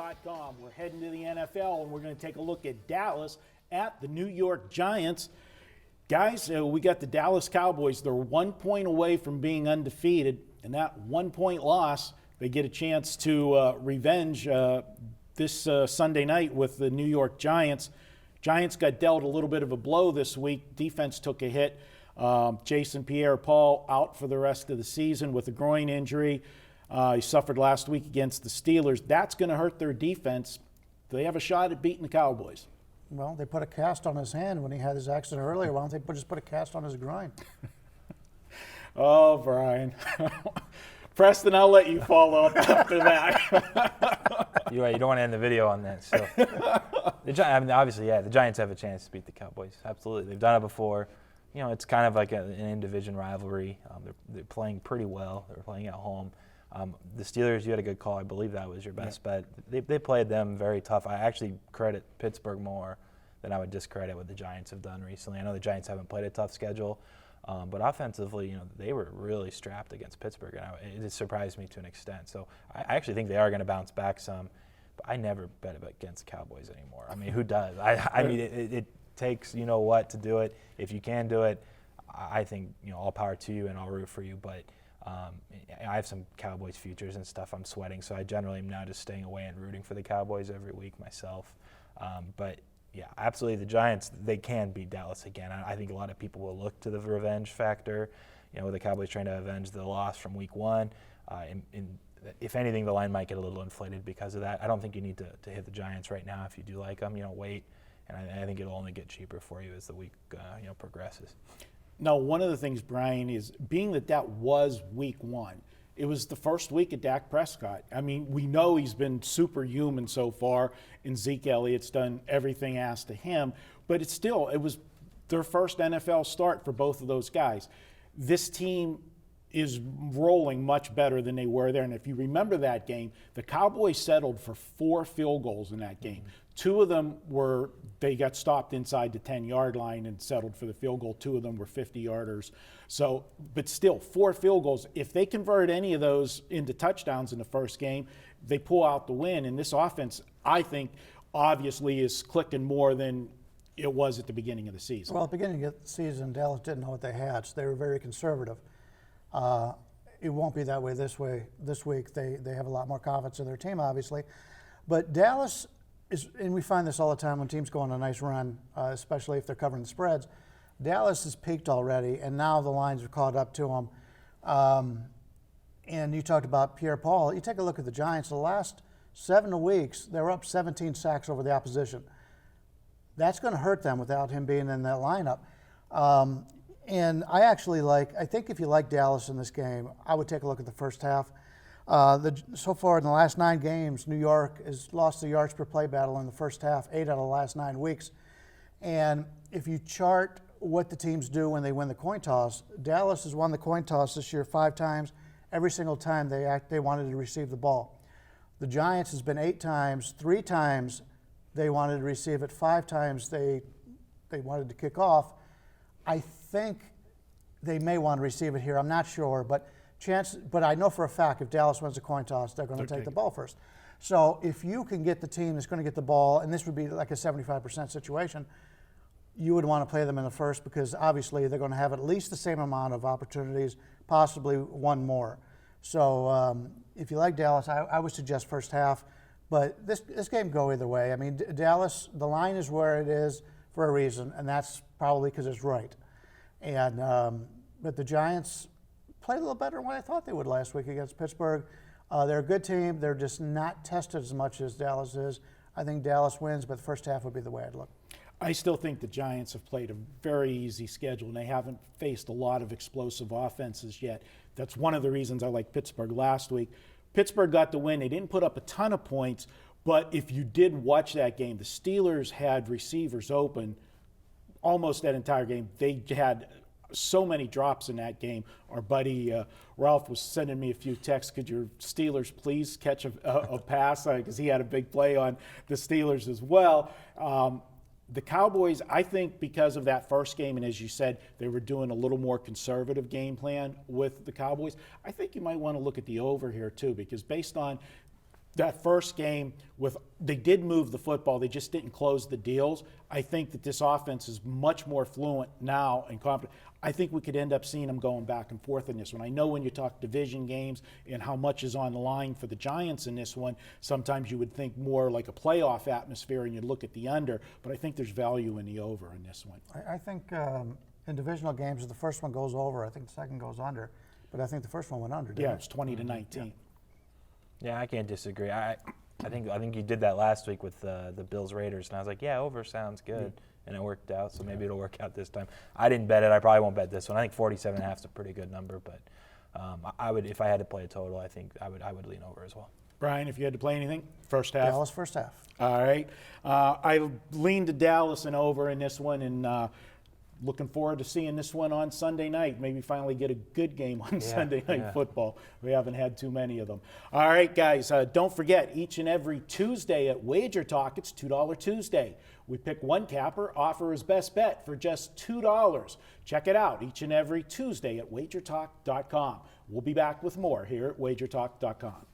SportsCheetah.com. We're heading to the NFL, and we're going to take a look at Dallas at the New York Giants. Guys, we got the Dallas Cowboys. They're 1 point away from being undefeated, and that 1 point loss, they get a chance to revenge this Sunday night with the New York Giants. Giants got dealt a little bit of a blow this week. Defense took a hit. Jason Pierre-Paul out for the rest of the season with a groin injury. He suffered last week against the Steelers. That's going to hurt their defense. They have a shot at beating the Cowboys. Well, they put a cast on his hand when he had his accident earlier. Why don't they just put a cast on his groin? Oh, Brian. Preston, I'll let you follow up after that. You're right. You don't want to end the video on that. So, obviously, the Giants have a chance to beat the Cowboys. Absolutely. They've done it before. You know, it's kind of like an in-division rivalry. They're playing pretty well. They're playing at home. The Steelers, you had a good call. I believe that was your best bet. They played them very tough. I actually credit Pittsburgh more than I would discredit what the Giants have done recently. I know the Giants haven't played a tough schedule, but offensively, you know, they were really strapped against Pittsburgh, and it surprised me to an extent. So I actually think they are going to bounce back some, but I never bet against the Cowboys anymore. I mean, who does? I mean, it takes you know what to do it. If you can do it, I think all power to you, and I'll root for you. But I have some Cowboys futures and stuff I'm sweating, so I generally am now just staying away and rooting for the Cowboys every week myself. But yeah, absolutely, the Giants, they can beat Dallas again. I think a lot of people will look to the revenge factor. With the Cowboys trying to avenge the loss from Week 1. If anything, the line might get a little inflated because of that. I don't think you need to hit the Giants right now if you do like them. Wait. And I think it'll only get cheaper for you as the week progresses. Now, one of the things, Brian, is being that was Week 1. It was the first week of Dak Prescott. I mean, we know he's been superhuman so far, and Zeke Elliott's done everything asked to him. But it was their first NFL start for both of those guys. This team is rolling much better than they were there. And if you remember that game, the Cowboys settled for 4 field goals in that game. 2 of them they got stopped inside the 10-yard line and settled for the field goal. 2 of them were 50-yarders. So, but still, 4 field goals. If they convert any of those into touchdowns in the first game, they pull out the win. And this offense, I think, obviously is clicking more than it was at the beginning of the season. Well, at the beginning of the season, Dallas didn't know what they had, so they were very conservative. It won't be that way this week. They have a lot more confidence in their team, obviously. But Dallas is, and we find this all the time when teams go on a nice run, especially if they're covering the spreads. Dallas has peaked already, and now the lines are caught up to them. And you talked about Pierre-Paul. You take a look at the Giants. The last 7 weeks, they were up 17 sacks over the opposition. That's going to hurt them without him being in that lineup. And I think if you like Dallas in this game, I would take a look at the first half. So far in the last 9 games, New York has lost the yards per play battle in the first half, 8 out of the last 9 weeks. And if you chart what the teams do when they win the coin toss, Dallas has won the coin toss this year 5 times. Every single time they wanted to receive the ball. The Giants has been 8 times, 3 times they wanted to receive it, 5 times they wanted to kick off. I think they may want to receive it here. I'm not sure, but I know for a fact if Dallas wins a coin toss, they're going to take the ball first. So if you can get the team that's going to get the ball, and this would be like a 75% situation, you would want to play them in the first because obviously they're going to have at least the same amount of opportunities, possibly one more. So if you like Dallas, I would suggest first half. But this game can go either way. I mean, Dallas, the line is where it is for a reason, and that's probably because it's right. And but the Giants played a little better than what I thought they would last week against Pittsburgh. They're a good team. They're just not tested as much as Dallas is. I think Dallas wins, but the first half would be the way I'd look. I still think the Giants have played a very easy schedule, and they haven't faced a lot of explosive offenses yet. That's one of the reasons I like Pittsburgh last week. Pittsburgh got the win. They didn't put up a ton of points, but if you did watch that game, the Steelers had receivers open almost that entire game. They had so many drops in that game. Our buddy Ralph was sending me a few texts. Could your Steelers please catch a pass? Because he had a big play on the Steelers as well. The Cowboys, I think because of that first game, and as you said, they were doing a little more conservative game plan with the Cowboys, I think you might want to look at the over here too, because based on that first game they did move the football, they just didn't close the deals. I think that this offense is much more fluent now and confident. I think we could end up seeing them going back and forth in this one. I know when you talk division games and how much is on the line for the Giants in this one, sometimes you would think more like a playoff atmosphere and you'd look at the under, but I think there's value in the over in this one. I think in divisional games, if the first one goes over, I think the second goes under. But I think the first one went under, didn't Yeah, it? it's 20-19. Yeah, I can't disagree. I think you did that last week with the Bills Raiders, and I was like, yeah, over sounds good, and it worked out. So maybe it'll work out this time. I didn't bet it. I probably won't bet this one. I think 47.5 is a pretty good number, but I would, if I had to play a total, I think I would lean over as well. Brian, if you had to play anything, first half. Dallas first half. All right. I leaned to Dallas and over in this one, and looking forward to seeing this one on Sunday night. Maybe finally get a good game on Sunday night football. We haven't had too many of them. All right, guys, don't forget, each and every Tuesday at Wager Talk, it's $2 Tuesday. We pick one capper, offer his best bet for just $2. Check it out each and every Tuesday at wagertalk.com. We'll be back with more here at wagertalk.com.